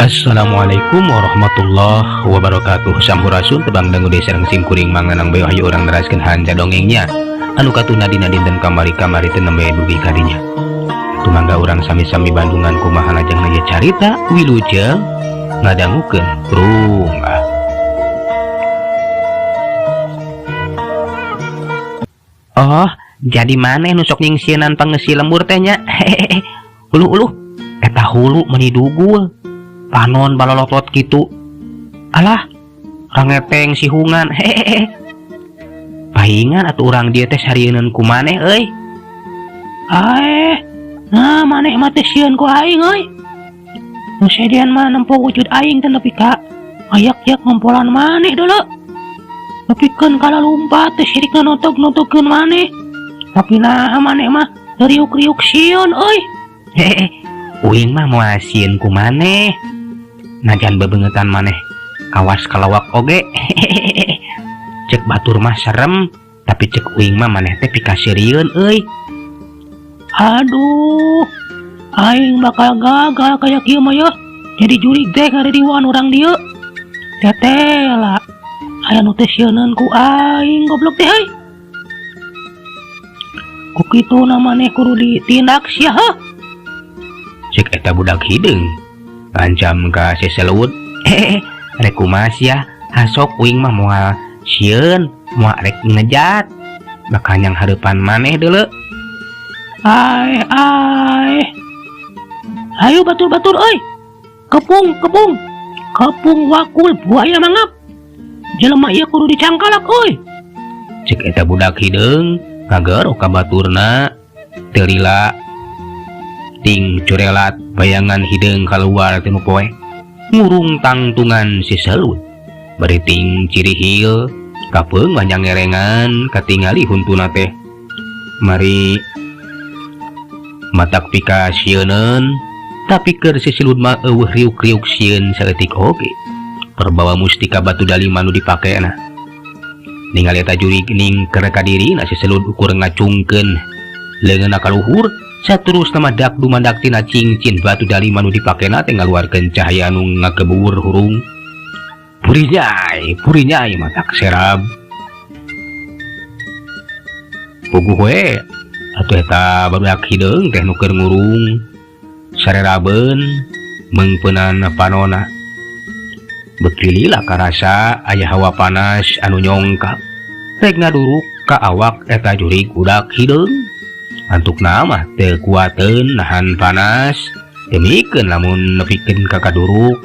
Assalamualaikum warahmatullahi wabarakatuh. Sampurasun tebang dangu desa sareng simkuring manganang bae hayu urang neraskeun hanja dongengnya anu katuna dina dinten kamari-kamari teu nembe dugi kadinya. Tumangga urang sami-sami Bandungan kumaha lajeng naya carita wilujeng ngadangukeun rungah. Oh, jadi maneh nu sok nyingsieunan pangeussi lembur teh nya? Hehehe. Uluh eta hulu meuni dugul. Panon balolotot gitu. Alah, rangeteng si hungan. Hehehe. Pahingan atuh urang dieu teh sarieun ku maneh euy. Nah maneh mah teh sieun ku aing euy. Nu sedian mah nempo wujud aing teh nepi ka ayak-yak ngompolan maneh deuleu. Nepikeun kala lumpat teh sirikna notog-notogkeun maneh. Tapi nah maneh mah riuk-riuk sieun euy. Hehehe. Uing mah moal sieun ku maneh. Najan bebengetan maneh awas kalawak oge. Cek batur mah serem, tapi cek uing mah maneh teh pikasirieun euy. Aduh, aing bakal gagal kayak kieu mah ya. Jadi jurig teh ngaririwan urang dieu. Tetela aya nu teh sieunun ku aing goblok teh euy. Ku kituna maneh kudu ditindak sia heuh. Cek eta budak hideung ngancam ka seselut. Rek kumaha sia, hasok uing mah moal sieun, moal rek ngejat. Bakal nyang hareupan maneh deuleu. Ayo batur-batur euy. Kepung wakul buaya mangap. Jelema ieu kudu dicangkalak euy. Cek eta budak hideung ngagero ka baturna. Teu lila ting curelat bayangan hideung kaluar tinu poe ngurung tangtungan si selut bari ting cirihil kapeung panjang ngerengan katingali huntuna teh mari matak pika sieuneun tapi keur si selut mah eueuh riuk-riuk sieun saeutik oge perbawa mustika batu dalima nu dipakena ningali eta jurig ning keur ka dirina si selut ukur ngacungkeun leungeunna ka luhur. Saterus nama dak dumandak tina cincin batu dalima nu dipakena teh ngaluarkeun cahaya anu ngakebur hurung. Purinyai matak serab. Puguh we atuh eta barudak hideung teh nu keur ngurung sarerabeun meungpeunan panona. Beuki lila karasa aya hawa panas anu nyongkap rek ngaduruk ka awak eta jurig budak hideung. Antuk nama teu kuateun nahan panas demikeun lamun nepikeun ka kaduruk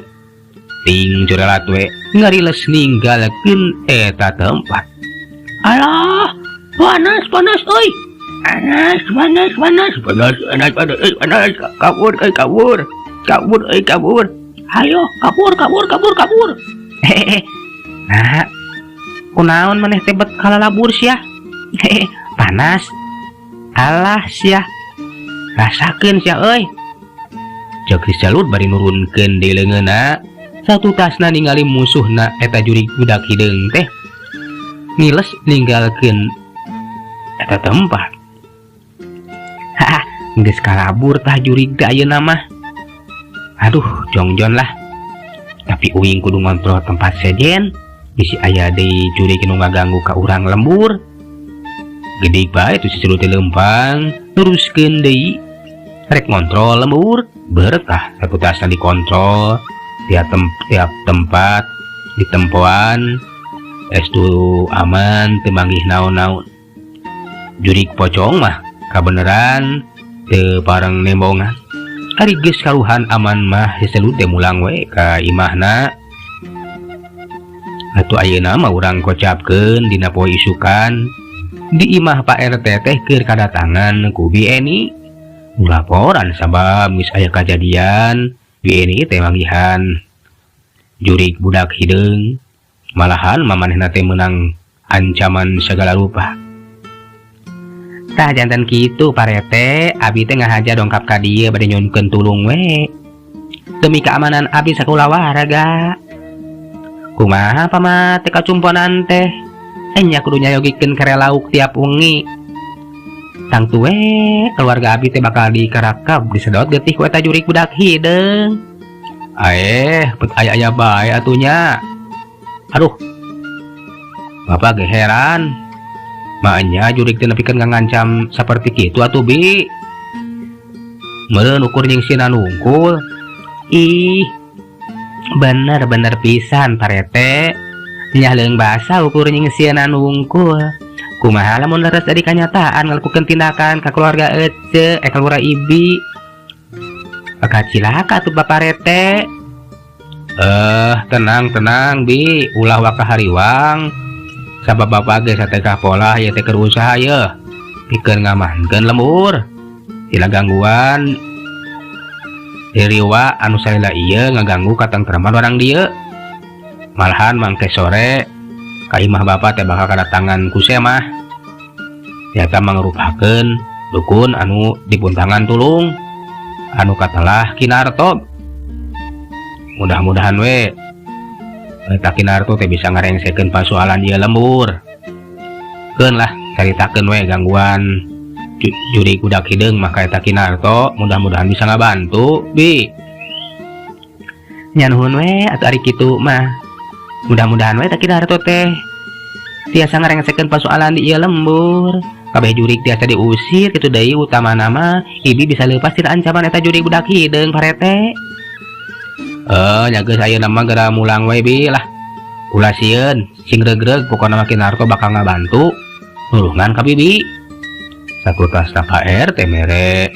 ting curelat we ngariles ninggalkeun eta tempat. Alah panas euy. Panas kabur. Hayo kabur. Hehehe. Nah kunaon maneh teh bet kalalabur sia. Hehe panas. Alah sia rasakeun sia euy. Cek si Salut bari nurunkeun di leungeunna satu tasna ningali musuhna eta jurig budak hideung teh niles ninggalkeun eta tempat. Haha geus kalabur tah jurig teh ayeuna mah. Aduh jongjon lah. Tapi uing kudu ngontrol tempat sejen bisi aya deui jurig nu ngaganggu ka urang lembur. Gede bae tu si Selut lempang teruskeun deui rek ngontrol lembur berkah satu tasna dikontrol tiap tempat ditempoan estu aman teu manggih naon-naon. Jurig pocong mah kabeneran teu pareng nembongan. Ari geus kaluhan aman mah si Selut teh mulang we ka imahna. Atuh ayeuna mah urang kocapkeun dina poe isukan di imah Pak RT teh keur kadatangan ku Bi Eni laporan sabab geus aya kajadian Bi Eni teh manggihan jurig budak hideung malahan mamanehna teh meunang ancaman segala rupa. Tah janten kitu Pak RT abi teh ngahaja dongkap ka dieu bade nyunkeun tulung we demi keamanan abi sakulah warga. Kumaha pamah teh kacumponan teh enya kudu nyayogikeun kare lauk tiap wengi. Tang tuwe keluarga abi teh bakal dikarakab disedot getih ku eta jurig budak hideung. pet aya bae atunya. Aduh, bapak ge heran. Makanya jurig teu nepikeun ngancam saperti kitu atuh Bi. Meureun ukur jeung sieuna nungkul. Ih, bener pisan Parete. Nya leung basa ukur jeung sieuna nungkul. Kumaha lamun leres dari kanyataan ngalakukeun tindakan ka keluarga Ece, keluarga Ibi. Cilaka tuh Bapak Rete. Tenang Bi, ulah waka hariwang. Sabab bapak ge satekah pola ya teh keur usaha ye. Pikeun ngamankeun lembur. Tila gangguan. Diriwa anu salila ieu ngaganggu katengtreman orang dieu. Malahan mangke sore ka imah bapak teh bakal kadatangan ku mah. Nyata mangrupakeun dukun anu dibuntangan tulung. Anu katalah Kinarto. Mudah-mudahan we eta Kinarto teh bisa ngarengsekeun pasoalan ieu lembur. Keun lah caritakeun we gangguan juri budak hideung mah ka eta Kinarto, mudah-mudahan bisa ngabantu Bi. Nya nuhun we atuh ari kitu mah. Mudah-mudahan we eta Kinarto teh tiasa ngarengsekeun pasoalan di ieu lembur. Kabeh jurig tiasa diusir kitu deui utamana mah Ibi bisa leupas tina ancaman eta jurig budak hideung Parete. Nya geus ayeuna mah geura mulang we Bi lah. Ulah sieun sing regreg pokona mah Kinarto bakal ngabantu nulungan ka Bibi. Sakutasna Pak RT mere.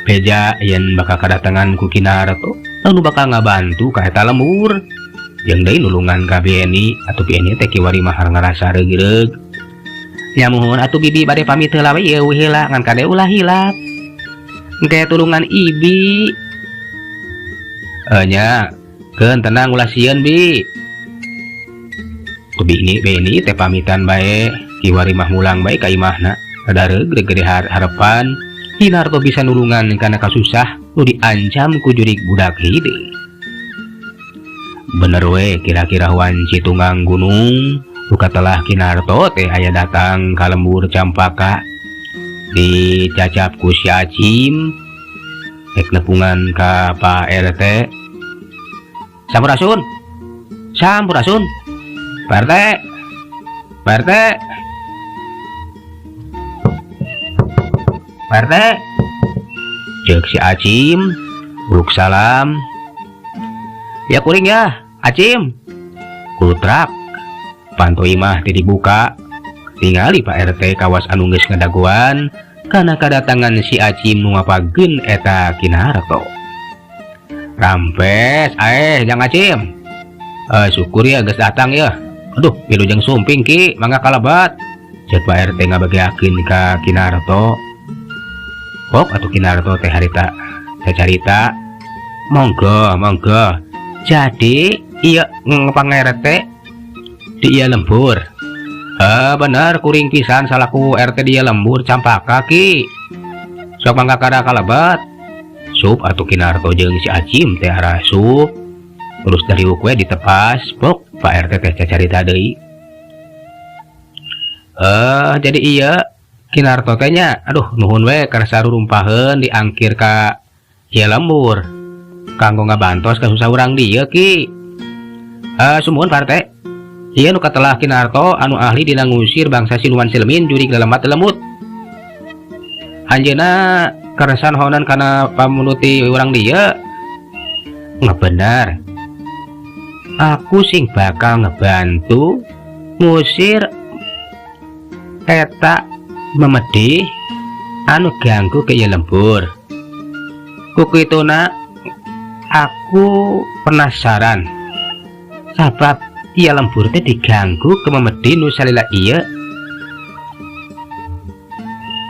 Beja yen bakal kadatangan ku Kinarto anu bakal ngabantu ka eta lembur. Jeung deui nulungan ka BNI atuh BNI teh kiwari mahar ngarasa regreg. Nya muhun atuh Bibi bade pamit heula we ieu heula ngan kade ulah hilap. Engke tulungan Ibi. Nya keun tenang ulah sieun Bi. Tu BNI teh pamitan bae kiwari mah mulang bae ka imahna. Ada regreg gede harapan Kinarto bisa nulungan kana kasusah nu diancam ku jurig budak hideung. Bener we kira-kira wanci tunggang gunung luka telah Kinarto teh aya datang ka lembur Campaka dicacap ku si Acim ek nepungan ka Pak RT. Sampurasun Pak RT cek si Acim buruk salam. Ya kuring ya Acim kutrak pantoi mah teh dibuka tingali Pak RT kawas anu geus ngadaguan kana kadatangan si Acim nu ngapageun eta Kinarto. Rampes jang Acim. Syukur ya geus datang ya. Aduh wilujeng sumping Ki mangga kalabat. Cek Pak RT ngabagiakeun ka Kinarto. Kok atuh Kinarto teh harita teh carita. Monggo. Jadi iya ngepang-RT di iya lembur. Bener kuring pisan salaku RT di iya lembur Campaka Ki. Sok mangga kada kalabat. Sup atuh Kinarto jeung si Acim teh arah sup. Terus dari ukwe ditepas pok Pak RT teh carita deui. Jadi iya Kinarto teh nya aduh nuhun we keur sarurumpaheun diangkir ka ieu lembur kanggo ngabantos ka susah urang dieu Ki. Sumuhun Pak RT. Ieu nu katelah Kinarto anu ahli dina ngusir bangsa siluman silmin jurig lelemat lemut. Anjeunna keresan honan kana pamunuti urang dieu. Bener. Aku sing bakal ngebantu ngusir eta memedih anu ganggu ke ieu lembur. Kukituna aku penasaran sabab ieu lembur teh diganggu ke memedih nu salila ieu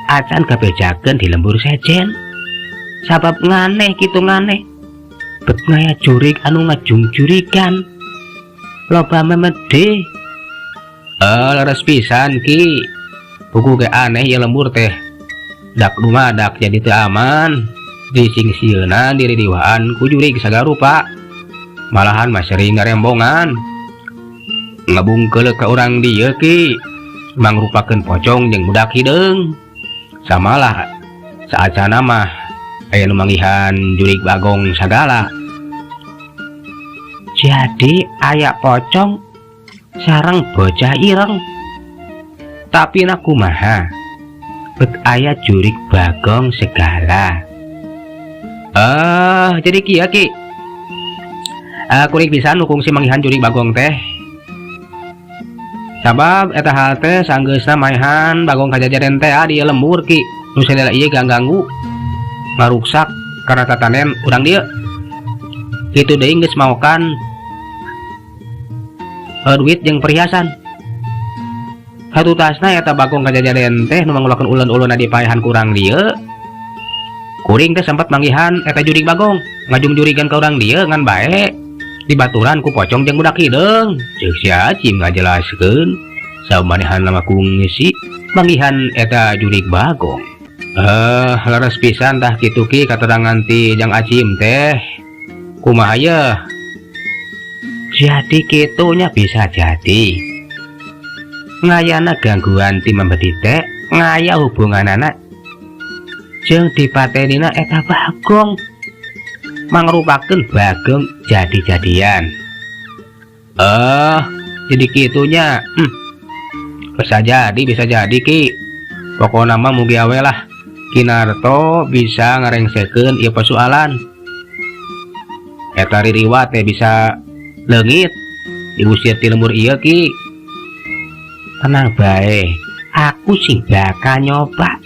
acan kabejakeun di lembur sejen sabab nganeh kitu nganeh bet ngaya jurig anu ngajung jurigan loba memedih. Leres pisan Ki. Buku ge aneh ieu lembur teh dak dumadak jadi teu aman dising-sieuna diri diwaan ku jurig sagarupa. Malahan mah sering ngarembongan ngabungkeul ka urang dieu Ki mangrupakeun pocong jeung budak hideung. Samalah saacana mah aya nu manggihan jurig bagong sagala. Jadi aya pocong sareng bocah ireng. Tapi nak kumaha? Bet aya jurig bagong segala. Jadi kieu ki. Kuring pisan nu kungsi manggihan jurig bagong teh. Sabab eta hal teh sanggeusna maehan bagong kajajaden teh di lembur ki. Nu sadaya ieu ganggu ngaruksak karena tatanen urang dieu. Kitu deui geus maokan duit jeung perhiasan. Hatutasna eta bagong kajajaden teh nu mangulakeun ulun-ulunna di paehan kurang dieu. Kuring teh sempat manggihan eta jurig bagong, ngajung jurigan ka urang dieu ngan bae dibaturan ku pocong jeung budak hideung. Ceuk si Acim ngajelaskeun sabaraha nama kungsi manggihan eta jurig bagong. Leres pisan tah kitu ki katerangan ti Jang Acim teh. Kumaha ye? Jadi kitunya bisa jadi ngayana gangguan ti membedi teh ngaya hubungan anak jeung dipatenina eta bagong mangrupakeun bagong jadi-jadian. Jadi kitunya bisa jadi ki. Pokona mah mugi awe lah Kinarto bisa ngarengsekeun ieu persoalan. Eta ririwat teh bisa leungit diusir ti lembur ieu ki. Tenang bae, aku sing bakal nyoba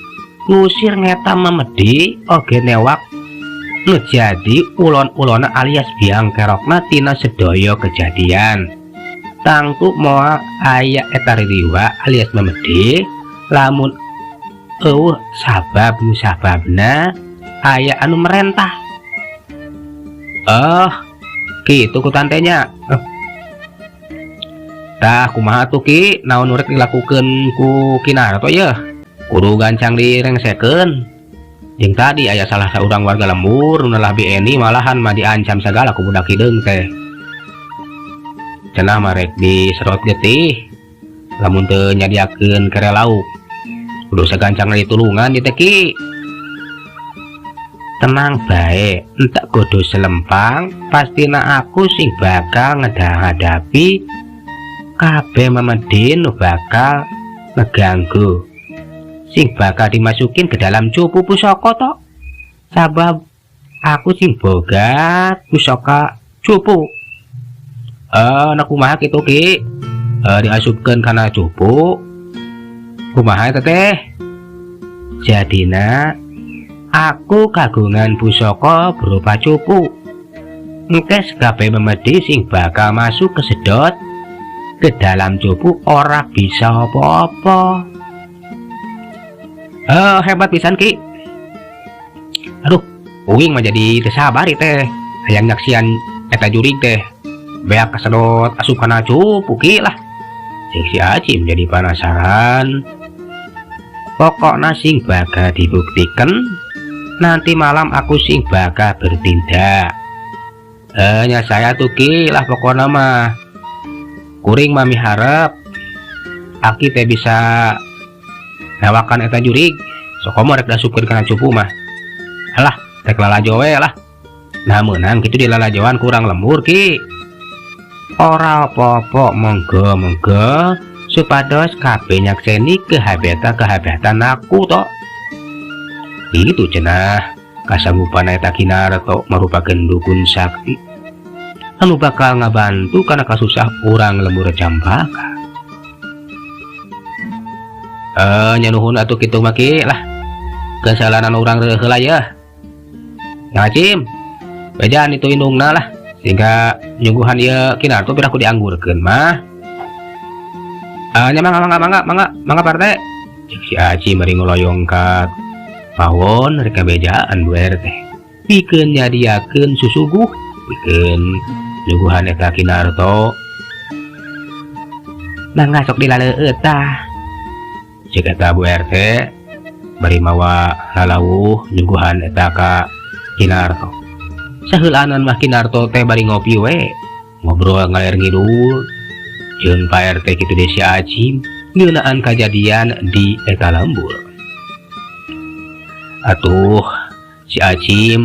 ngusir ngeta memedi oge newak ngejadi ulon-ulona alias biang kerokna tina sedaya kejadian. Tangtu moal aya eta ririwa alias memedi lamun sabab musababna aya anu merentah. Kitu ku tantenya. Tah kumaha tuh ki naon urek dilakukeun ku Kinarto ye? Kudu gancang direngsekeun. Jeung tadi aya salah saurang warga lembur nu lah BNI malahan mah diancam sagala ku budak hideung teh. Cenah marek diserot getih lamun teu nyadiakeun kere lauk. Kudu sagancangna ditulungan di teh ki. Tenang bae, entak kudu selempang, pastina aku sing bakal ngehadapi kabeh memedi nu bakal ngeganggu sing bakal dimasukin ke dalam cupu pusaka tok. Sabab aku sing boga pusaka cupu. Nah kumaha kitu ki? Diasupkeun kana cupu. Kumaha eta teh? Jadina aku kagungan pusaka berupa cupu. Engkes kabeh memedi sing bakal masuk ke sedot ke dalam cupu ora bisa apa-apa. Hebat pisan ki. Aduh, uing mah jadi teu sabari teh hayang nyaksian eta jurig teh beak kasedot asup kana cupu ki lah. Cek si Acim jadi penasaran. Pokokna sing bakal dibuktikan nanti malam aku sing bakal bertindak. Nya saya tuh ki lah pokokna mah kuring mami harap aki teh bisa nawakan eta jurig sokomo rek dasupkeun kana cupu mah. Alah rek lalajo we lah. Nah meunang kitu dilalajoan kurang lembur ki. Ora apa-apa, monggo supados kabeh nyakseni kehabatan aku tok. Itu cenah kasanggupan eta Kinarto merupakan dukun sakti anu bakal ngabantu karena kasusah orang lembur Jampaka. Nyanuhun atuh kitu maki lah kesalahan orang heula ya. Ngacim bejaan itu indungna lah sehingga nyungguhan ieu Kinarto piraku dianggurkeun mah. Nya mangga parte. Cek si Aci mari ngoloyong ka pawon rek bejaan Bu RT. Pikeun nyadiakeun susuguh pikeun nyungguhan eta Kinarto. Mangga sok dilaleueut tah. Cek eta Bu RT bari mawa lalawuh nyungguhan eta ka Kinarto. Saheulanan mah Kinarto teh bari ngopi we, ngobrol ngaler ngidul jeung Pak RT kitu deh si Acim ngeunaan kajadian di eta lembur. Atuh si Acim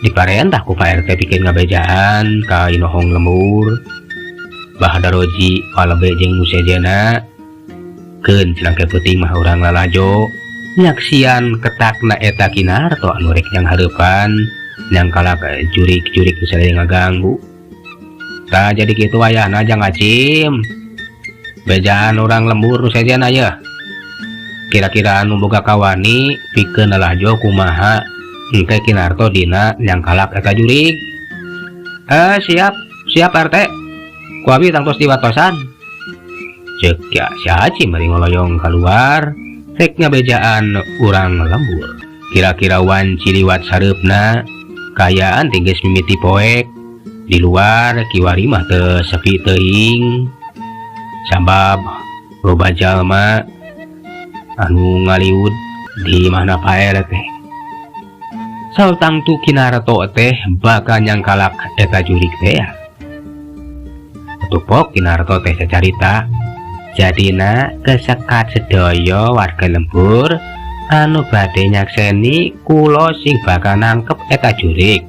diparentah ku Pak RT bikin ngabejaan ka inohong lembur Bahdaroji palebe jeung nu sejena keun cenah ke peuting mah urang lalajo nyaksian ketakna eta Kinarto anu rek nyang hareupan nyang kalak jurik-jurik nu sadaya ngaganggu. Tah jadi kitu wayahna jang Acim bejaan urang lembur nu sejena ye. Kira-kira anu boga kawani pikeun lalajo kumaha engke Kinarto dina nyang kalak eta jurig. Siap RT. Ku abi tangtos diwatosan. Ceuk ya si Acim bari ngoloyong keluar rek ngabejaan urang lembur. Kira-kira wanci liwat sareupna kayaan tinggeus mimiti poek di luar kiwari mah teu sepi teuing sabab loba jalma anu ngaliwud di mana Pak RT. Saltang tu Kinarto teh bakal nyang kalak eta jurig teh. Tupok Kinarto teh sacarita jadina kesekat sedaya warga lembur anu badhe nyakseni kula sing bakal nangkep eta jurig.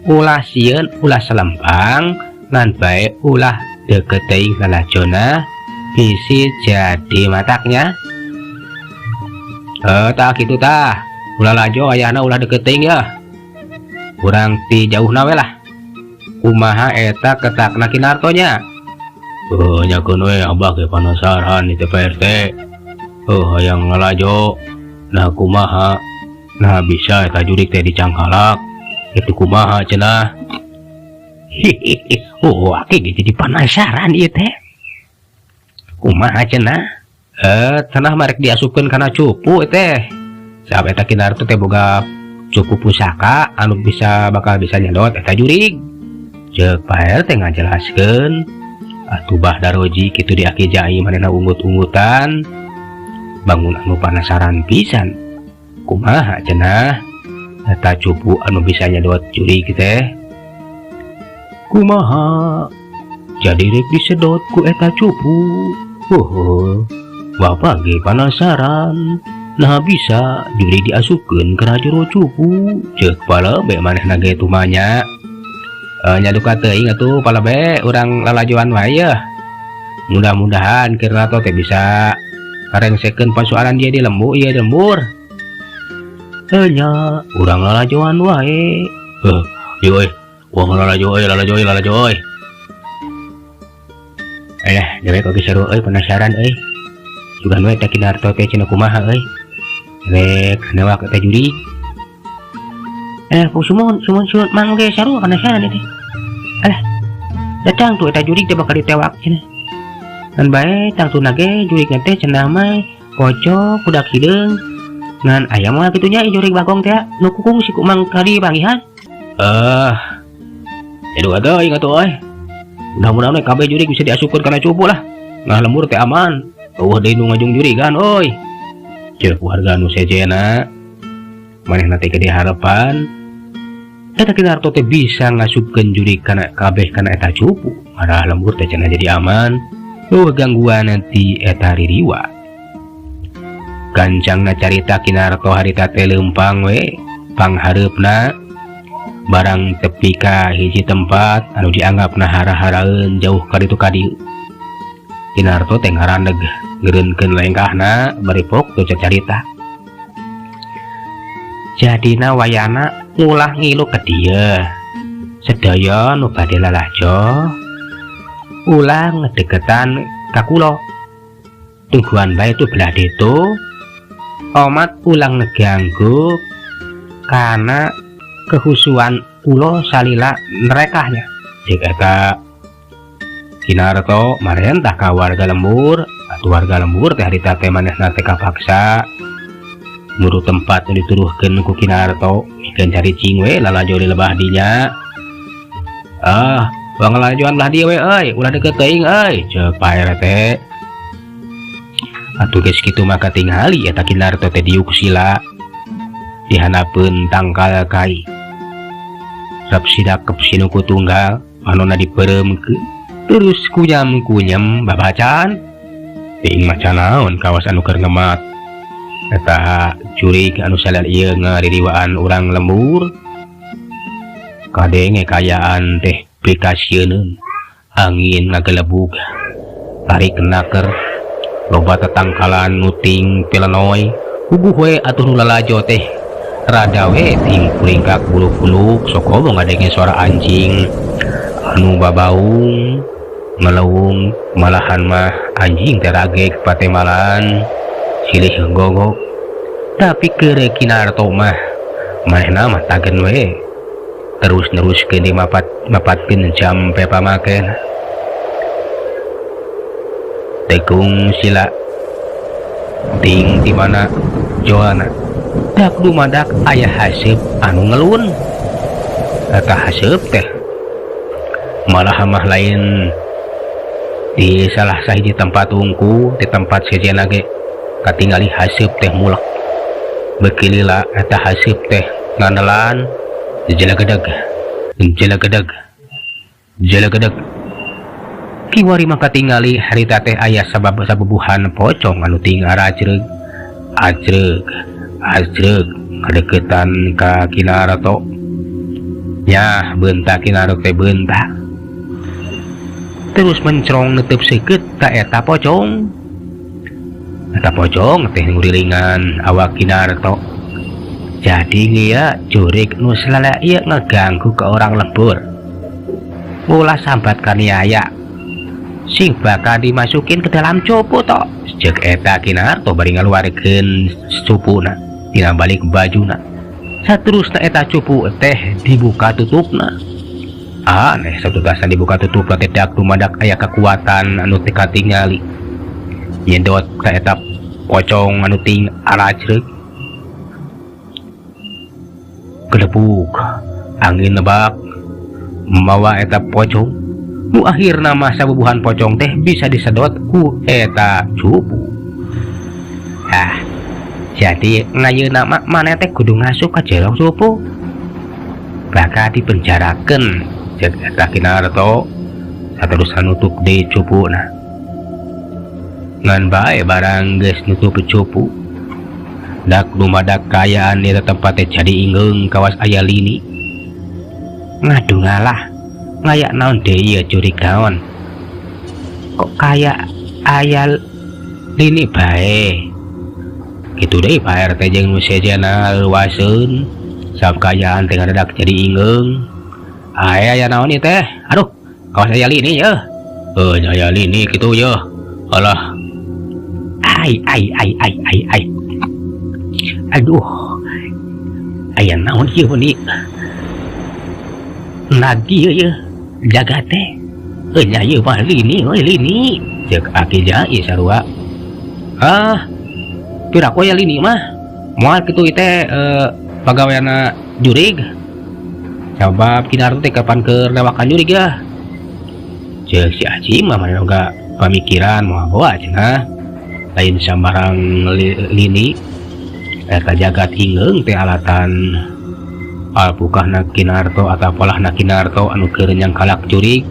Ulah sieun ulah selempang lan bae ulah deket teuing lalajona bisi jadi mataknya. Tak gitu tah. Ulah lajo ayahna ulah deket teuing ya. Urang ti jauhna we lah. Kumaha eta ketakna Kinarto nya? Nyakeun we abah ge panasaran ieu Pak RT. Hayang ngalajo. Nah kumaha? Nah bisa eta jurig teh dicangkalak. Itu kumaha cenah? Aki jadi penasaran ieu teh. Kumaha cenah? Cenah marek diasupkeun kana cupu teh. Sabab eta Kinarto teh boga cupu pusaka anu bakal bisa nyedot eta jurig. Ceuk Pak RT ngajelaskeun. Atuh Bahdaroji kitu di Aki Jai manehna unggut-unggutan. Bangun anu penasaran pisan. Kumaha cenah? Eta cupu anu bisa nyedot jurig teh. Kumaha? Jadi rek disedot ku eta cupu. Bapak ge penasaran. Nah bisa jurig diasupkeun kana jero cupu. Ceuk palebe manehna ge tumanya. Nyaduka teuing atuh palebe urang lalajoan wae yeuh. Mudah-mudahan Kinarto teh bisa karengsekeun persoalan dia di lembur. Nya urang lalajoan wae. Euy, wah lalajo euy. Dewe kok seru euy penasaran euy. Sugan we teh Kinarto teh cenah kumaha euy. Rek newak teh jurig. Sumun mang ge seru penasaran teh. Alah. Datang tuh eta jurig teh bakal ditewak cenah. Ngan bae tang tuna ge jurig teh cenah mah kocok budak hideung. Ngan aya mah kitunya jurig bagong teh nu kukung si kumang kali pangihan. Edu ada ingat tuh mudah-mudahan kabeh jurig bisa diasupkeun kana cupu lah. Nah lembur teh aman. Eueuh deui nu ngajung jurigan euy. Ceuk warga nu sejena manehna teh gede harapan eta Kinarto teh bisa ngasupkeun jurig kana kabeh kana eta cupu. Marah lembur teh cenah jadi aman. Eueuh gangguan nanti eta ririwa. Gancangna carita Kinarto harita teh leumpang we panghareupna barang tepi ka hiji tempat anu dianggapna hara-haraeun jauh ka ditu ka dieu. Kinarto teh ngarandeg ngeureunkeun lengkahna bari pok teu carita. Jadina wayana ngulah ngilu ka dieu. Sedaya nu badhe lalajo ulah ngedeketan ka kula. Tungguan bae tu belah deto. Omat ulang ngeganggu karena kehusuan ulo salila nerekahnya. Jika eta Kinarto marentah ka warga lembur atau warga lembur teh harita teh manehna teh kapaksa nurut tempat yang dituduhkeun ku Kinarto mikeun cari cing we lalajo di lebah dinya. Bang lalajoan belah dia we euy ulah deket teuing euy ceuk Pak RT. Atuh geus kitu maka tingali eta Kinarto teh diuk sila dihanapeun tangkal kai. Rap sidakep sinuku tunggal manona dipereumkeun terus kunyam-kunyam babacaan. Ting maca naon kawas anu keur ngemat. eta jurig anu salal ieu ngaririwaan urang lembur kadenge kayaan teh pikasieun angin ngagelebug tarik kenaker loba tatangkalan nuting pelenoy ubuh we atuh nu lalajo teh rada we ting kuringkak buluk-buluk soko ngadenge suara anjing anu babaung melewung malahan mah anjing teragek patemalan silih gogok tapi kere Kinarto mah manehna mah tagen we terus neruskeun di mapatkeun jampe pamaken tekung sila ting di mana Joana dak dumadak aya haseup anu ngelun eta haseup teh malah mah lain di salah sahiji tempat ungu di tempat sejen lagi katingali haseup teh mulak bekilila eta haseup teh ngandelan jelegedag kiwari mah katingali harita teh aya sababuhan pocong anu ting arajreg kadeketan ka Kinarto nya bentak Kinarto teh bentak terus mencerong netep seket ka eta pocong teh ngurilingan awak Kinarto jadi dia jurig nu salala ieu ngeganggu ke orang lembur ulah sambat kaniaya sing bakal dimasukin ke dalam cupu tok jeung eta Kinarto bari ngaluarkeun cupuna tina balik bajuna saterusna eta cupu teh dibuka tutupna aneh satutasan dibuka tutup teh dak dumadak aya kekuatan anu teu katingali nyedot ka eta pocong anu ting arajreg gedebuk angin nebak mawa eta pocong nu akhirna mah sabubuhan pocong teh bisa disedot ku eta cupu jadi ngayeuna mah maneh teh kudu ngasup ka jerong cupu bakal dipenjarakeun jeung eta Kinarto saterusan nutup di cupuna ngan bae barang geus nutup cupu dak dumadak kayaan di tempat teh jadi ingeung kawas aya lini ngadu ngalah ngayak naon deui ieu jurig naon kok kayak aya lini bae kitu deui Pak RT jeung nu sejana leuwaseun sakayaan teh ngadadak jadi ingeung aya naon ieu teh aduh kawas aya lini yeuh aya lini kitu yeuh alah ai aduh aya naon ieu ni nagi ieu jaga teh nya ieu mah lini we lini ceuk aki jai sarua pira koe lini mah moal kitu teh pagaweana jurig sabab Kinarto teh kapan keur lewakan jurig ya ceuk si Aci mah maneh oga pamikiran moal bawa cenah lain sambarang lini eta jagat ingeung teh alatan alpukahna Kinarto atau polahna Kinarto anu keur nyangkalak jurig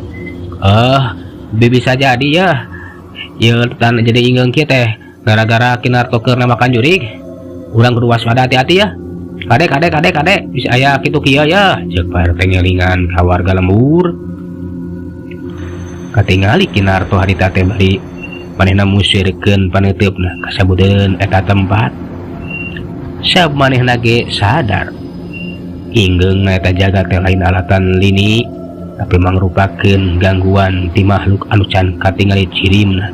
bisa jadi ya ieu tan jadi ingeung kieu teh gara-gara Kinarto keur nemakan jurig urang kudu waspada hati-hati ya kadek bisa aya kitu kieu ya ceuk Pak RT ngelingan ka warga lembur katingali Kinarto harita teh bari manehna musirkeun paneutupna kasabudeun eta tempat sab manehna ge sadar ingeung eta jagat teh lain alatan lini tapi mangrupakeun gangguan ti makhluk anu can katingali cirimna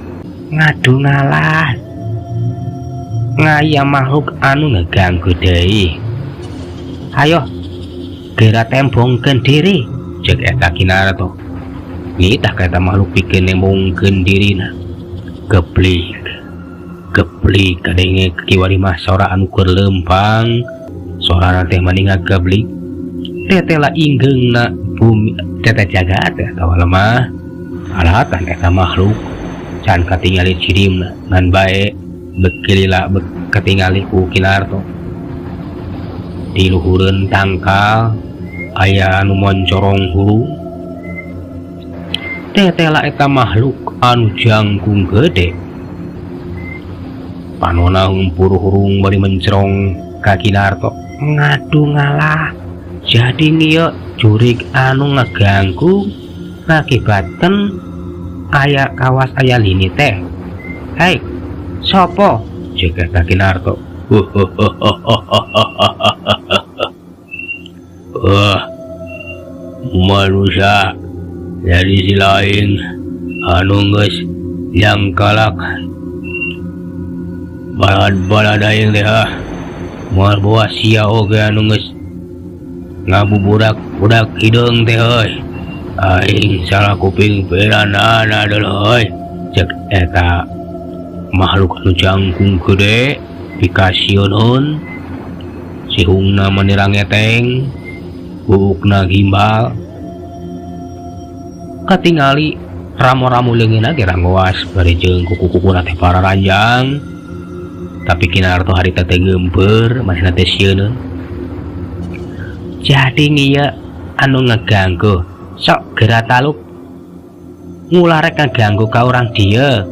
ngadu ngalah ngaya makhluk anu ngeganggu deui ayo geura tembongkeun diri ceuk eta Kinarto nitah ka eta makhluk pikeun nembongkeun dirina geblik kadenge kiwari mah sora anu keur lempang sorana teh maningat geblik tetela inggeungna bumi tete jagat atawa lemah alatan eta makhluk can katingali cirimna ngan bae bekilila katingali ku Kinarto di luhureun tangkal aya anu moncorong hulu tetela eta makhluk anu jangkung gede Panona ngumpur hurung bari mencerong ka Kinarto. Ngadu ngalah. Jadi ngieu jurig anu ngeganggu ngakibatkeun aya kawas aya lini teh. Hei, sopo? Cek eta Kinarto. Manusia dari si lain anu geus yang kalak balad aing teh moal boa sia oge anu geus ngabuburak budak hideung teh euy. Aing salah kuping peranana deuleuh euy. Cek eta makhluk anu jangkung gede dikasieun si hungna menirang ngeteng buukna gimbal katingali ramu-ramu leungeunna ge ranggoas bari jeung kuku-kuku teh para ranjang. Tapi Kinarto harita teh geumpeur manehna teh sieun. Jadi ngieu anu ngeganggu sok geura taluk ngularek ngeganggu ka urang dieu.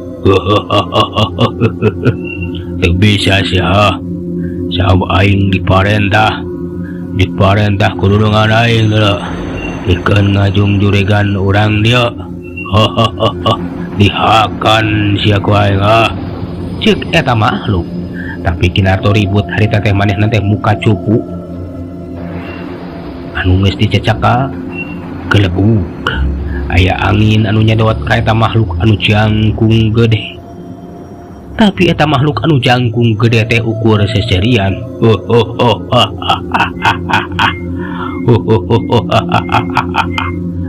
Teu bisa sia sabab aing diparentah kulungan aing lho dikeun ngajung juregan urang dia. Dihakan sia ku aing cek eta makhluk. Tapi Kinarto ribut harita teh manehna teh muka cupu anu geus dicecak ka gelebug. Aya angin anu nyedot ka eta makhluk anu jangkung gede. Tapi eta makhluk anu jangkung gede teh ukur seserian.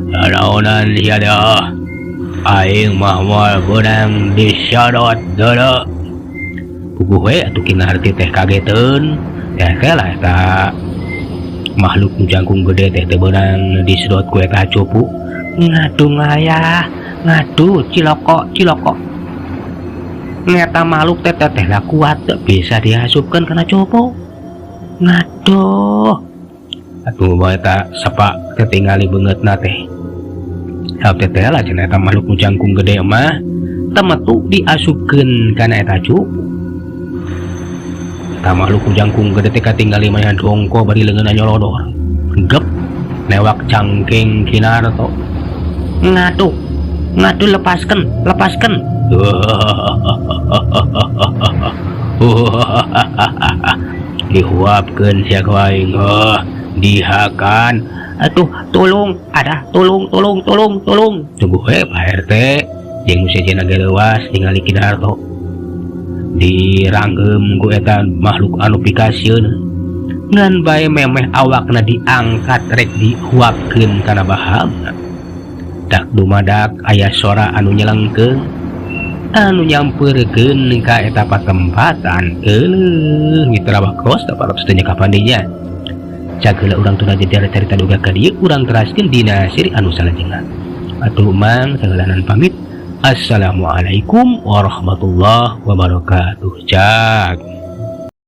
Naonan sia dah aing mah moal beunang disadot deuleu. Puguh we atuh Kinarti teh kageteun teh lah eta makhluk nu jangkung gede teh beunang disedot ku eta cupu. Ngadu ngayah ngadu ciloko ngeta makhluk teh lah kuat bisa dihasupkeun kana cupu. Ngaduh atuh bae eta sepak teh tingali beungeutna teh. Sabab teh lah cenah eta makhluk nu jangkung gede mah teu metu diasupkeun kana eta cupu. Eta makhluk nu jangkung gede teh katingali maya dongko bari leungeunna nyolodor. Gep newak cangking Kinarto. Ngadu lepaskan dihuapkeun sia ku aing dihakan. Atuh tolong tunggu we Pak RT jeung sejenna ge leuwas ningali Kinarto diranggem ku eta makhluk anu pikasieun ngan bae memeh awakna diangkat rek dihuapkeun kana bahabna. Dak dumadak aya sora anu nyelengkeung anu nyampeurkeun ka eta patempatan. Mitra bakos da parab sedenya kapandinya cageula urang tuna jadi carita duga ka dieu urang teraskeun dina siri anu salajengna. Atuh mang sagalanan pamit. Assalamualaikum warahmatullahi wabarakatuh. Jak